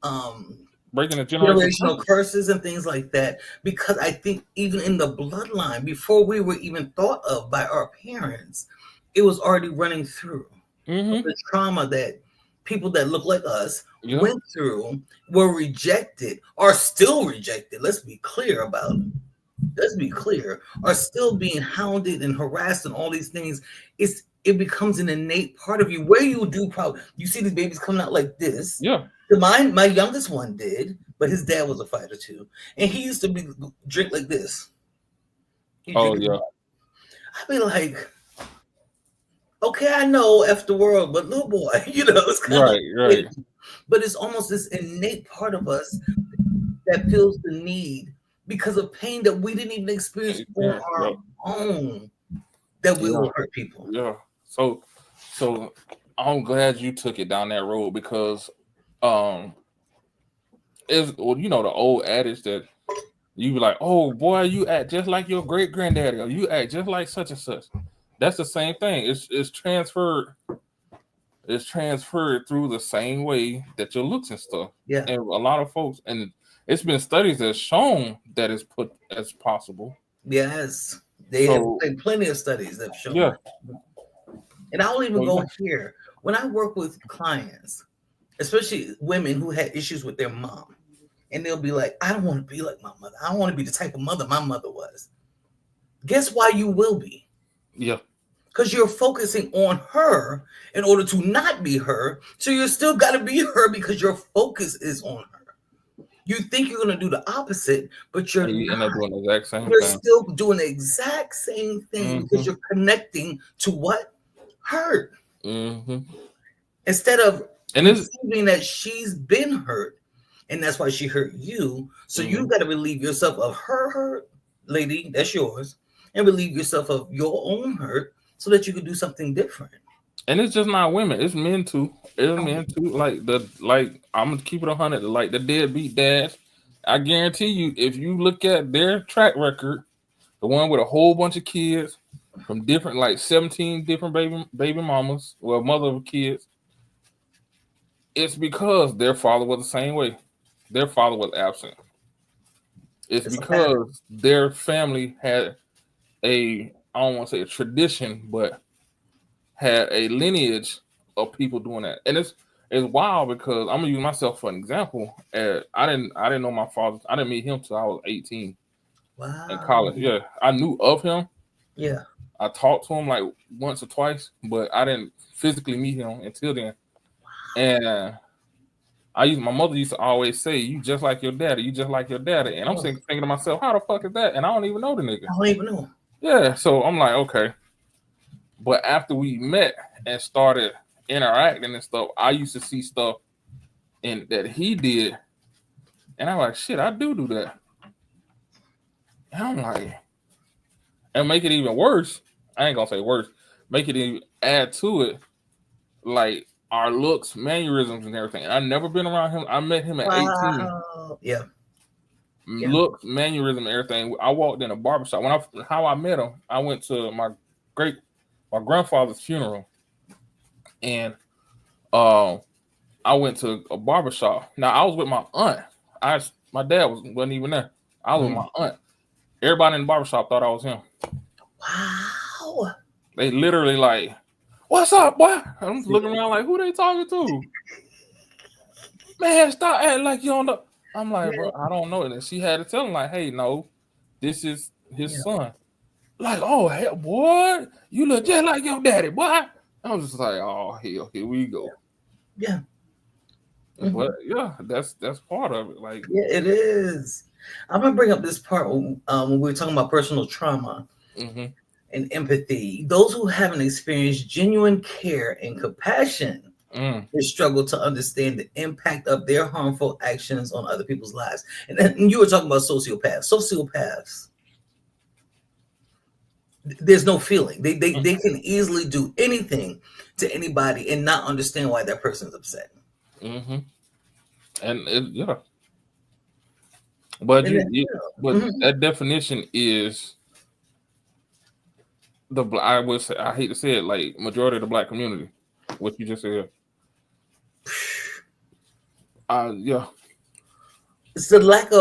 the generational curses and things like that, because I think even in the bloodline, before we were even thought of by our parents, it was already running through the trauma that people that look like us went through, were rejected, are still rejected. Let's be clear about it. Let's be clear, are still being hounded and harassed and all these things. It becomes an innate part of you where you do probably, you see these babies coming out like this. Yeah. My youngest one did, but his dad was a fighter too. And he used to drink like this. Oh yeah. I'd be like, okay, I know F the world, but little boy, it's kind of right. But it's almost this innate part of us that feels the need because of pain that we didn't even experience on our own, that we will hurt people. Yeah. So I'm glad you took it down that road, because it's the old adage that you be like, oh boy, you act just like your great granddaddy, or you act just like such and such. That's the same thing. It's transferred. It's transferred through the same way that your looks and stuff. Yeah. And a lot of folks, and it's been studies that shown that it's put as possible. Yes. They have plenty of studies that have shown that. And I'll even go here. When I work with clients, especially women who had issues with their mom, and they'll be like, I don't want to be like my mother. I don't want to be the type of mother my mother was. Guess why you will be? Yeah. Because you're focusing on her in order to not be her. So you still got to be her because your focus is on her. You think you're going to do the opposite, but you're not. End up doing the exact same you're thing. still doing the exact same thing because you're connecting to what? Hurt. Instead of receiving that she's been hurt, and that's why she hurt you. So you got to relieve yourself of her hurt, lady, that's yours, and relieve yourself of your own hurt so that you can do something different. And it's just not women; it's men too. It's men too. Like I'm gonna keep it 100. Like the deadbeat dads, I guarantee you, if you look at their track record, the one with a whole bunch of kids from different, like 17 different baby mamas, mother of kids, it's because their father was the same way. Their father was absent. It's because their family had I don't want to say a tradition, but had a lineage of people doing that. And it's wild because I'm gonna use myself for an example. I didn't know my father. I didn't meet him till I was 18. Wow. In college. Yeah, I knew of him. Yeah. I talked to him like once or twice, but I didn't physically meet him until then. And my mother used to always say, "You just like your daddy. You just like your daddy." And I'm thinking to myself, "How the fuck is that?" And I don't even know the nigga. I don't even know. Yeah, so I'm like, okay. But after we met and started interacting and stuff, I used to see stuff that he did, and I'm like, shit, I do that. And I'm like, and make it even worse. I ain't gonna say worse. Make it even add to it, like our looks, mannerisms, and everything. And I've never been around him. I met him at 18. Yeah. Looks, mannerism, everything. I walked in a barbershop. How I met him, I went to my grandfather's funeral. and I went to a barbershop. Now I was with my aunt. My dad wasn't even there. I was with my aunt. Everybody in the barbershop thought I was him. Wow. They literally like, "What's up, boy?" I'm looking around like, who they talking to? Man, stop acting like you don't know. I'm like, bro, I don't know. And she had to tell him like, hey, no, this is his son. Like, oh, hell, boy, you look just like your daddy, boy. I was just like, oh, hell, here we go. Yeah. But yeah, that's part of it. Like, yeah, it is. I'm gonna bring up this part when we were talking about personal trauma and empathy. Those who haven't experienced genuine care and compassion they struggle to understand the impact of their harmful actions on other people's lives. And then you were talking about sociopaths. Sociopaths, there's no feeling. They can easily do anything to anybody and not understand why that person's upset. And but that definition is I hate to say it, like majority of the black community. What you just said. Yeah. It's a lack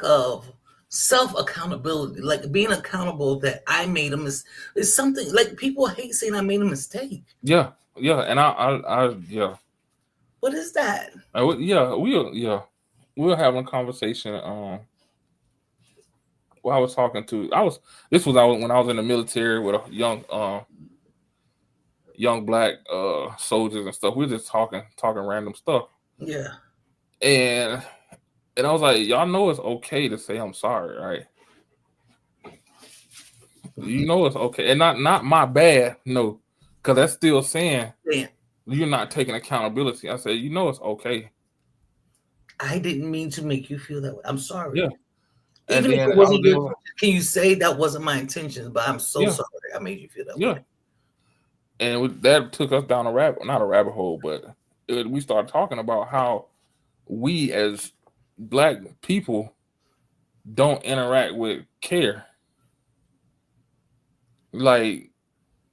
of self accountability, like being accountable that I made a mistake. It's something like people hate saying I made a mistake. Yeah, and I. What is that? We were having a conversation. I was talking to. When I was in the military with a young black soldiers and stuff. We were just talking random stuff. Yeah. And I was like, y'all know it's okay to say I'm sorry, right? You know it's okay. And not my bad, no. Because that's still saying you're not taking accountability. I said, you know it's okay. I didn't mean to make you feel that way. I'm sorry. Yeah. Even if it wasn't your intention, can you say that wasn't my intention, but I'm so sorry I made you feel that way. And that took us down not a rabbit hole, but we started talking about how we as black people don't interact with care. Like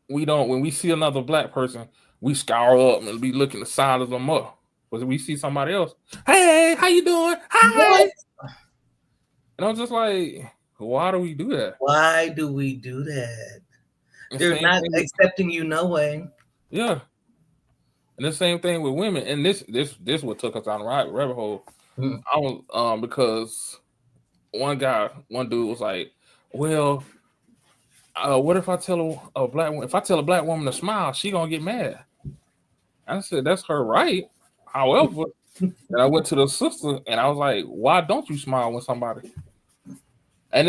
we don't, when we see another black person, we scour up and be looking to silence them up. But we see somebody else, hey, how you doing? Hi. And I'm just like, why do we do that? Why do we do that? They're not accepting you, no way. Yeah. And the same thing with women. And this what took us down the rabbit hole. I was because one dude was like, well, what if I tell a black woman to smile, she gonna get mad? I said that's her right. However, then I went to the sister and I was like, why don't you smile with somebody? And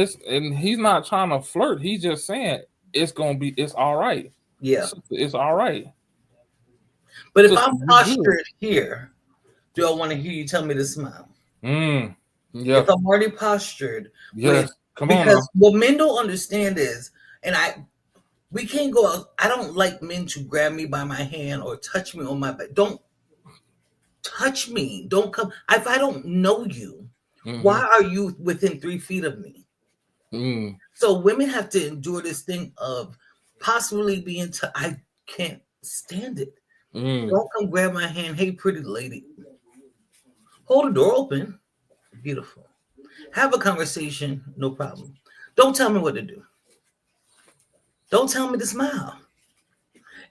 he's not trying to flirt. He's just saying it's all right. Yeah, it's all right. But if I'm postured here, do I want to hear you tell me to smile? Yeah. If I'm already postured, yes. Come on. Because what men don't understand is, we can't go out. I don't like men to grab me by my hand or touch me on my back. Don't touch me. Don't come. If I don't know you, why are you within 3 feet of me? So women have to endure this thing of possibly being I can't stand it. Don't come grab my hand. Hey, pretty lady. Hold the door open. Beautiful. Have a conversation. No problem. Don't tell me what to do. Don't tell me to smile.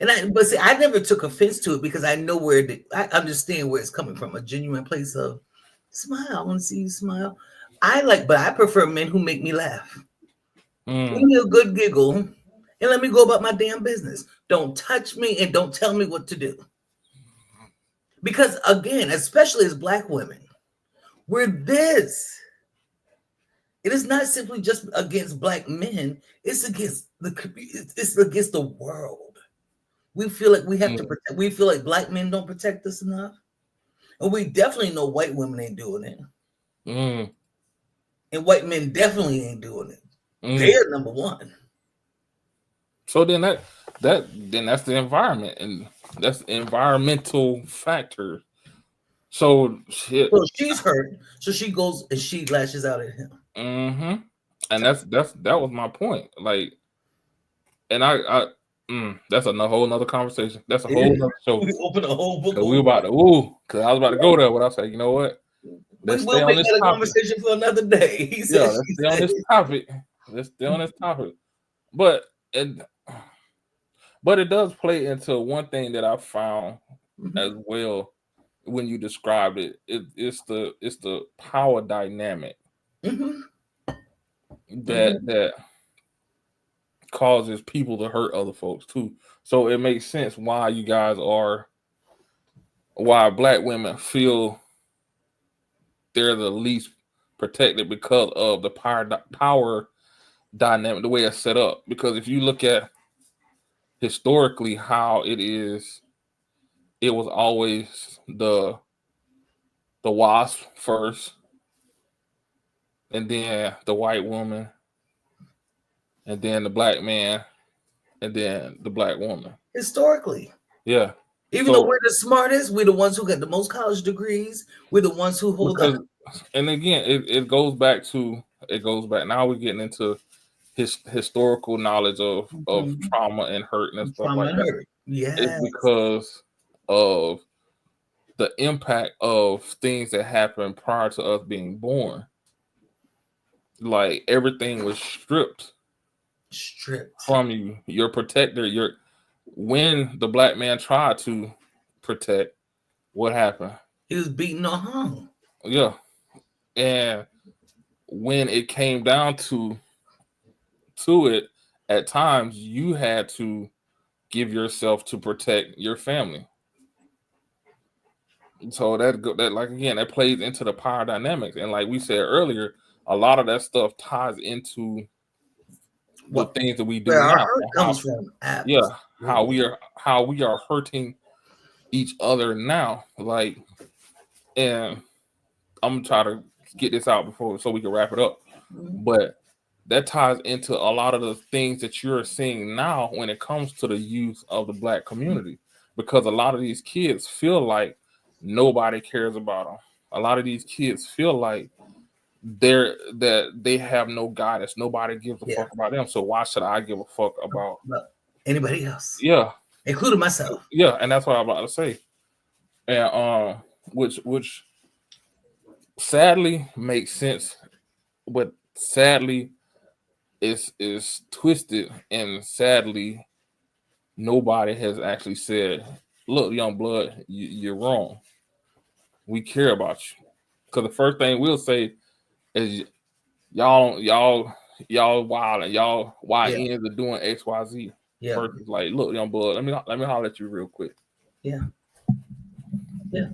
But see, I never took offense to it because I know I understand where it's coming from. A genuine place of smile. I want to see you smile. But I prefer men who make me laugh. Give me a good giggle and let me go about my damn business. Don't touch me and don't tell me what to do. Because again, especially as black women, we're this. It is not simply just against black men. It's against the world. We feel like we have to protect. We feel like black men don't protect us enough, and we definitely know white women ain't doing it. And white men definitely ain't doing it. They're number one. So then that's the environment, and that's the environmental factor. So she's hurt. So she goes and she lashes out at him. And that was my point. Like, and I That's a whole nother conversation. That's a whole nother show. We open a whole book. We about to because I was about to go there, but I said, you know what? Let's stay on this topic. Conversation for another day. Let's stay on this topic. Let's stay on this topic. But it does play into one thing that I found as well when you described it. It's the power dynamic that causes people to hurt other folks too. So it makes sense why Black women feel they're the least protected because of the power dynamic, the way it's set up. Because if you look at historically how it was always the wasp first, and then the white woman, and then the black man, and then the black woman. Historically. Yeah. Even though we're the smartest, we're the ones who got the most college degrees, we're the ones who hold up. And again, it goes back. Now we're getting into historical knowledge of trauma and hurt and stuff like that. Yes. It's because of the impact of things that happened prior to us being born. Like everything was stripped from you. Your protector, when the black man tried to protect, what happened? He was beaten or hung. Yeah. And when it came down to it, at times you had to give yourself to protect your family. So that like again, that plays into the power dynamics. And like we said earlier, a lot of that stuff ties into the things that we do now. Our hurt comes from. Absolutely. Yeah, how we are hurting each other now. Like, and I'm gonna try to get this out so we can wrap it up. But that ties into a lot of the things that you're seeing now when it comes to the youth of the Black community, because a lot of these kids feel like nobody cares about them. A lot of these kids feel like they have no guidance. Nobody gives a fuck about them. So why should I give a fuck about anybody else? Yeah, including myself. Yeah, and that's what I'm about to say. And which sadly makes sense, but sadly is twisted, and sadly nobody has actually said, "Look, young blood, you're wrong. We care about you." Because the first thing we'll say is, y'all wild and y'all YNs are doing XYZ. Yeah. First, it's like, look, young blood, let me holler at you real quick. Yeah. Yeah.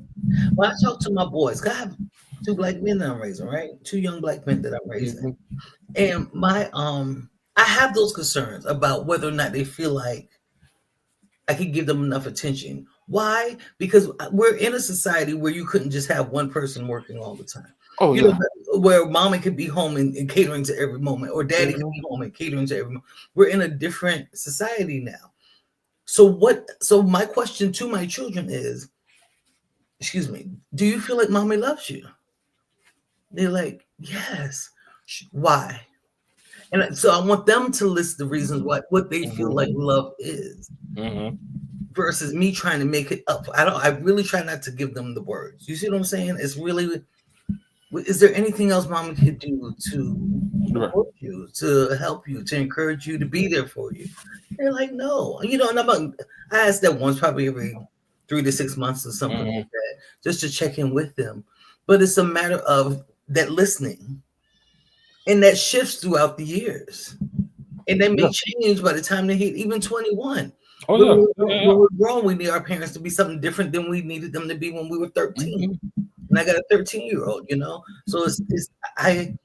Well, I talk to my boys. I have 2 black men that I'm raising, right? 2 young black men that I'm raising. And my I have those concerns about whether or not they feel like I could give them enough attention. Why? Because we're in a society where you couldn't just have one person working all the time. Oh, you know, where mommy could be home and catering to every moment, or daddy could be home and catering to every moment. We're in a different society now. So my question to my children is, excuse me, do you feel like mommy loves you? They're like, yes. Why? And so I want them to list the reasons what they feel like love is, versus me trying to make it up. I really try not to give them the words. You see what I'm saying? It's really, is there anything else mommy could do to support you, to help you, to encourage you, to be there for you? They're like, no. You know, and I ask that once, probably every 3 to 6 months or something like that, just to check in with them. But it's a matter of that listening. And that shifts throughout the years. And that may change by the time they hit even 21. When we're grown, we need our parents to be something different than we needed them to be when we were 13. And I got a 13-year-old, you know? So I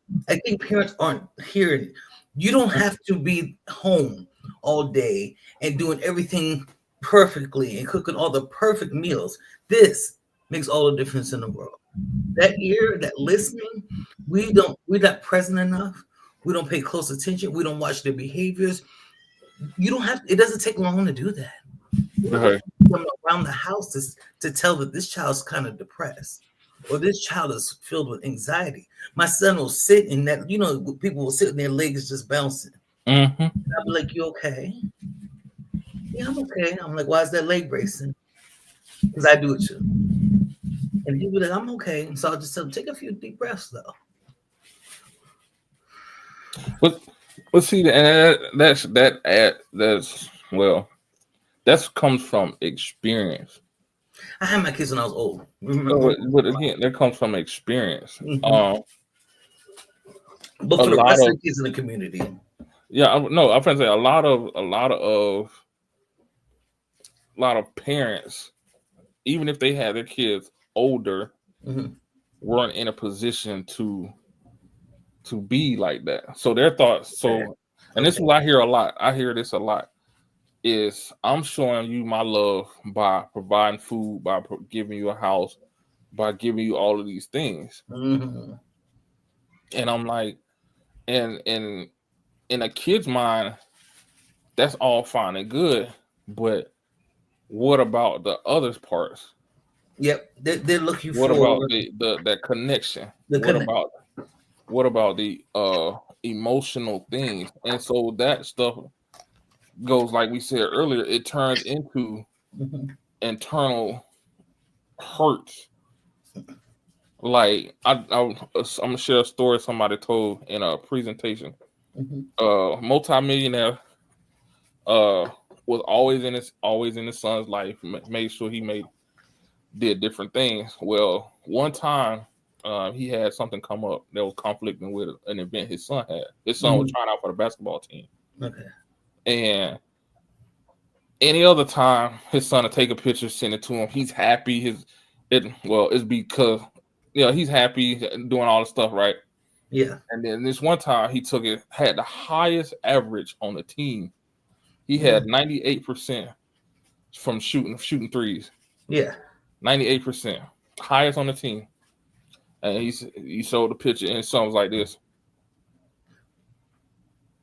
think parents aren't hearing it. You don't have to be home all day and doing everything perfectly and cooking all the perfect meals. This makes all the difference in the world. That ear, that listening, we're not present enough. We don't pay close attention. We don't watch their behaviors. You don't have, it doesn't take long to do that. Around the house to tell that this child's kind of depressed, or this child is filled with anxiety. My son will sit in that, you know, people will sit and their legs just bouncing. And I'll be like, you okay? Yeah, I'm okay. I'm like, why is that leg bracing? Because I do it too. And he'd be like, I'm okay. And so I'll just tell him, take a few deep breaths though. But see, and that's well, that comes from experience. I had my kids when I was old. But again, that comes from experience. Mhm. But A for the lot rest of of the kids in the community, no, I'm trying to say a lot of parents, even if they had their kids older, mhm. weren't in a position to be like that. So their thoughts. Okay. So, and this is Okay. what I hear a lot. I hear this a lot. Is I'm showing you my love by providing food, by giving you a house, by giving you all of these things. Mhm. And I'm like, and in a kid's mind, that's all fine and good, but what about the other parts? Yep. They're looking What for about the that connection? the connect. What about the emotional things? And so that stuff goes, like we said earlier, it turns into Mhm. internal hurts. Like I'm gonna share a story somebody told in a presentation. Mhm. Multi-millionaire uh was always in his son's life, made sure he did different things. Well, one time he had something come up that was conflicting with an event his son had. His son was Mhm. trying out for the basketball team, Okay. and any other time his son would take a picture, send it to him. He's happy. It's because he's happy doing all the stuff right. Yeah. And then this one time he took it, had the highest average on the team. He Mhm. had 98% from shooting threes. Yeah. 98%, highest on the team. And he showed the picture, and son was like this,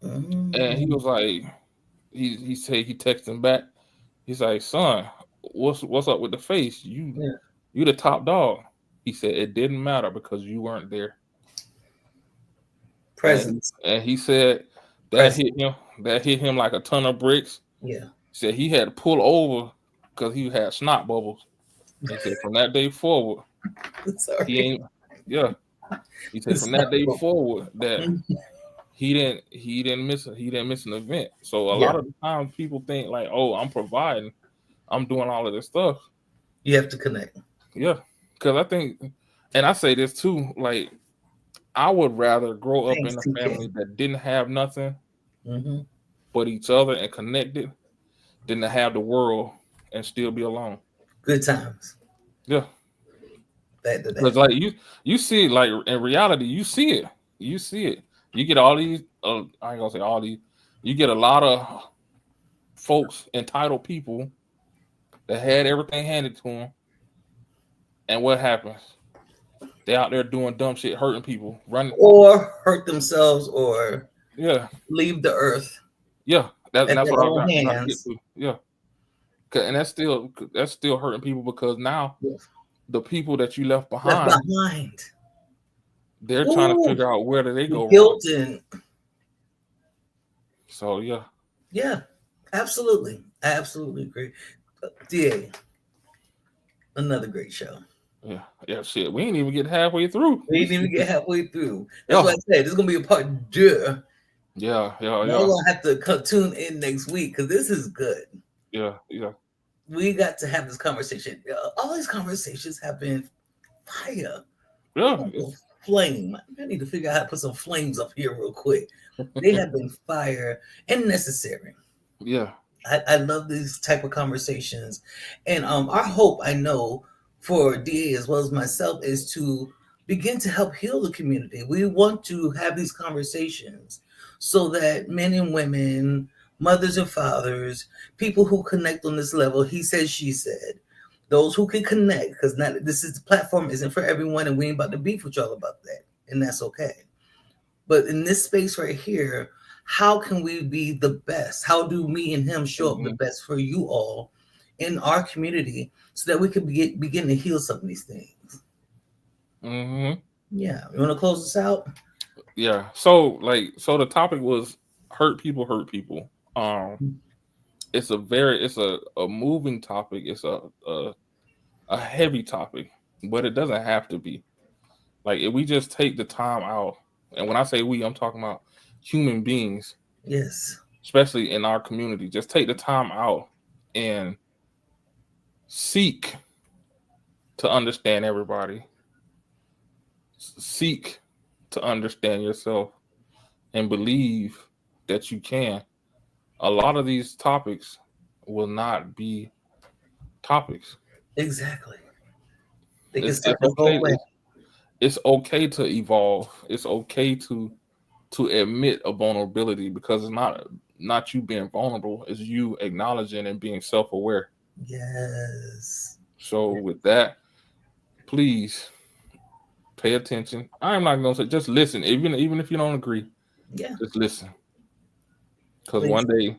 and he Mhm. was like, he said he texted him back. He's like, son, what's up with the face? Yeah. You the top dog. He said it didn't matter because you weren't there. Presence. And he said that Presence. hit him. That hit him like a ton of bricks. Yeah. He said he had to pull over because he had snot bubbles. He said from that day forward, he Sorry. ain't. Yeah, he said It's from not that day cool. forward that Mhm. he didn't miss an event. So a Yeah. lot of the times people think like, oh, I'm providing, I'm doing all of this stuff. You have to connect. Yeah, because I think, and I say this too, like I would rather grow up Thanks, in a TK. family that didn't have nothing Hmm. but each other and connected than to have the world and still be alone. Good times. Yeah, Back to because that. like you see it, like in reality, you see it. You get all these. I ain't gonna say all these. You get a lot of folks, entitled people that had everything handed to them, and what happens? They out there doing dumb shit, hurting people, running. Or hurt themselves or Yeah, leave the earth yeah. And at that's their what I'm own trying to get hands. to. Yeah, and that's still hurting people because now the people that you left Left behind, behind. they're trying to Ooh, figure out where do they the go wrong. guilt and So yeah, yeah, absolutely. I absolutely agree. DA, another great show. yeah, yeah. Shit, we ain't even get halfway through. We didn't even get halfway through. That's Yeah, what I said. This is gonna be a part two. Y'all yeah, gonna have to tune in next week because this is good. yeah, yeah. We got to have this conversation. All these conversations have been fire. They Yeah, have been flame. I need to figure out how to put some flames up here real quick. They have been fire and necessary. yeah. I love these type of conversations, and our hope, I know, for DA as well as myself, is to begin to help heal the community. We want to have these conversations so that men and women, mothers and fathers, people who connect on this level, he said, she said, those who can connect, because not this is the platform isn't for everyone, and we ain't about to beef with y'all about that, and that's okay. But in this space right here, how can we be the best? How do me and him show up the Mm-hmm. best for you all in our community so that we can begin to heal some of these things? Mm-hmm. Yeah. You want to close this out? Yeah. So the topic was hurt people hurt people. it's a moving topic. It's a heavy topic, but it doesn't have to be. Like if we just take the time out, and when I say we, I'm talking about human beings, Yes. especially in our community, just take the time out and seek to understand everybody. Seek to understand yourself and believe that you can. A lot of these topics will not be topics. Exactly. They can It's, start it's to go okay. away. It's okay to evolve. It's okay to admit a vulnerability because it's not you being vulnerable. It's you acknowledging and being self-aware. Yes. So with that, please pay attention. I'm not gonna say just listen, even if you don't agree, Yeah. just listen. Because Please. one day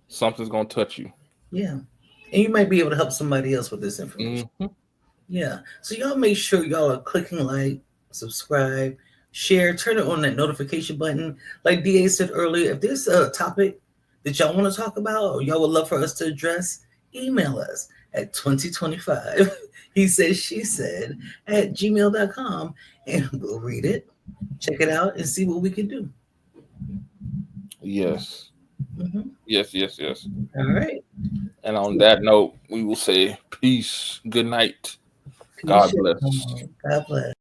something's gonna touch you. Yeah. And you might be able to help somebody else with this information. Hmm. Yeah. So y'all make sure y'all are clicking like, subscribe, share, turn it on that notification button. Like DA said earlier, if there's a topic that y'all want to talk about or y'all would love for us to address, email us at 2025. He said, she said at gmail.com, and we'll read it, check it out, and see what we can do. Yes. Mhm. Yes. All right. And on that note, we will say peace. Good night. Peace. God bless. God bless.